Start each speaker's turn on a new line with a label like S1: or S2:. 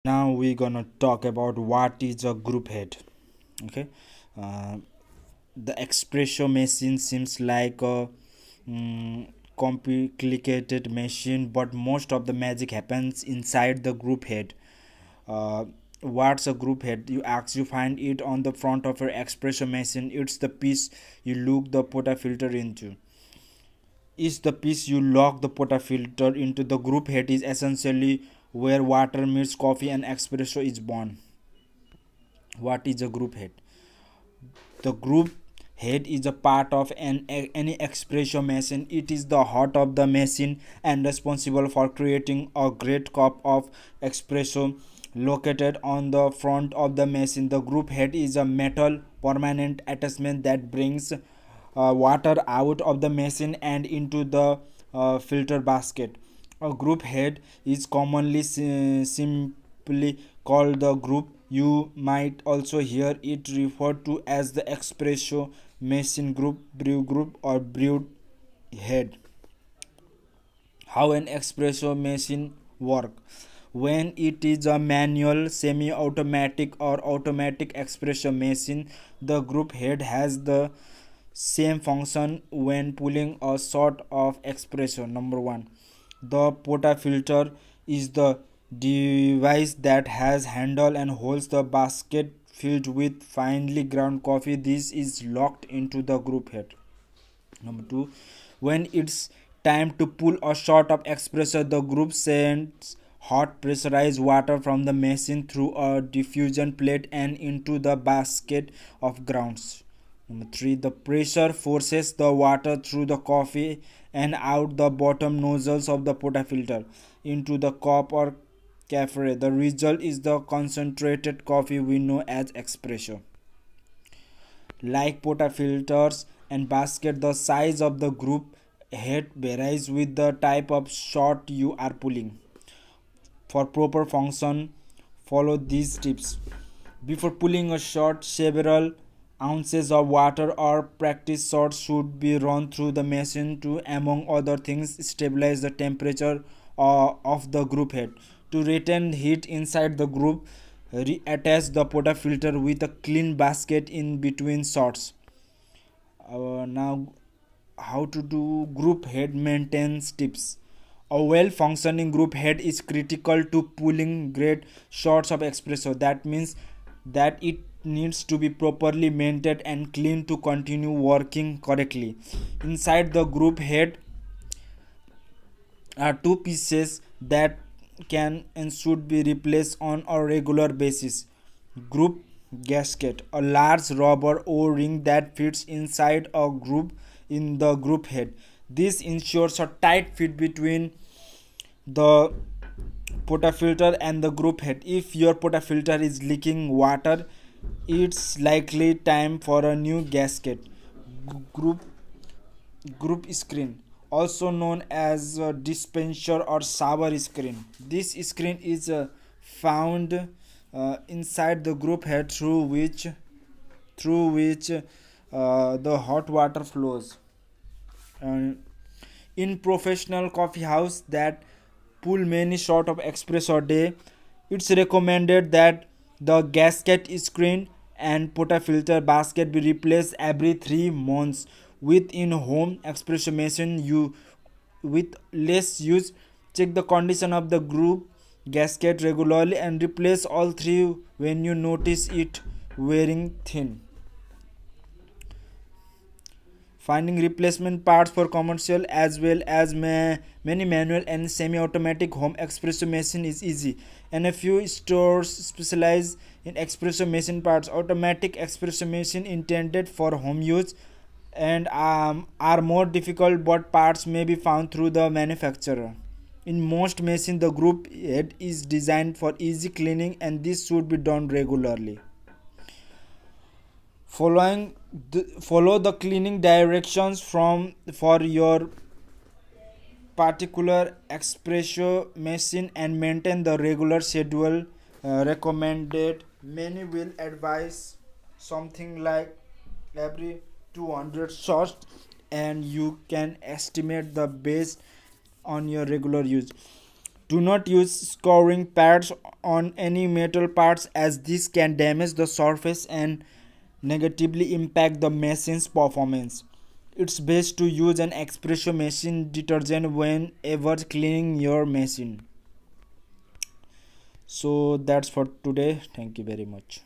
S1: Now we're gonna talk about what is a group head. Okay, uh, the espresso machine seems like a mm, complicated machine, but most of the magic happens inside the group head. uh, what's a group head, you ask? You find it on the front of your espresso machine. It's the piece you look the portafilter into. Is the piece you lock the portafilter into. The group head is essentially where water meets coffee and espresso is born. What is a group head? The group head is a part of any espresso machine. It is the heart of the machine and responsible for creating a great cup of espresso. Located on the front of the machine, the group head is a metal permanent attachment that brings water out of the machine and into the filter basket. A group head is commonly simply called the group. You might also hear it referred to as the espresso machine group, brew group, or brewed head. How an espresso machine work? When it is a manual, semi-automatic, or automatic espresso machine, the group head has the same function when pulling a shot of espresso. Number one, the portafilter is the device that has handle and holds the basket filled with finely ground coffee. This is locked into the group head. Number two, when it's time to pull a shot of espresso, the group sends hot pressurized water from the machine through a diffusion plate and into the basket of grounds. Number three, the pressure forces the water through the coffee and out the bottom nozzles of the portafilter into the cup or cafe. The result is the concentrated coffee we know as espresso. Like portafilters and basket, the size of the group head varies with the type of shot you are pulling. For proper function, follow these tips. Before pulling a shot, several ounces of water or practice shots should be run through the machine to, among other things, stabilize the temperature of the group head. To retain heat inside the group, reattach the portafilter with a clean basket in between shots. Now, how to do group head maintenance tips. A well functioning group head is critical to pulling great shots of espresso. That means that it needs to be properly maintained and cleaned to continue working correctly. Inside the group head are two pieces that can and should be replaced on a regular basis. Group gasket, a large rubber O-ring that fits inside a group in the group head. This ensures a tight fit between the portafilter and the group head. If your portafilter is leaking water, it's likely time for a new gasket. Group screen, also known as a dispenser or shower screen. This screen is found inside the group head through which the hot water flows. And in professional coffee house that pull many shot of espresso a day, it's recommended that the gasket screen and portafilter basket be replaced every 3 months. Within home espresso machine, you with less use, check the condition of the group gasket regularly and replace all three when you notice it wearing thin. Finding replacement parts for commercial as well as many manual and semi-automatic home espresso machine is easy, and a few stores specialize in espresso machine parts. Automatic espresso machine intended for home use and are more difficult, but parts may be found through the manufacturer. In most machines, the group head is designed for easy cleaning, and this should be done regularly. Follow the cleaning directions from for your particular espresso machine and maintain the regular schedule recommended. Many will advise something like every 200 shots, and you can estimate the base on your regular use. Do not use scouring pads on any metal parts as this can damage the surface and negatively impact the machine's performance. It's best to use an espresso machine detergent whenever cleaning your machine. So that's for today. Thank you very much.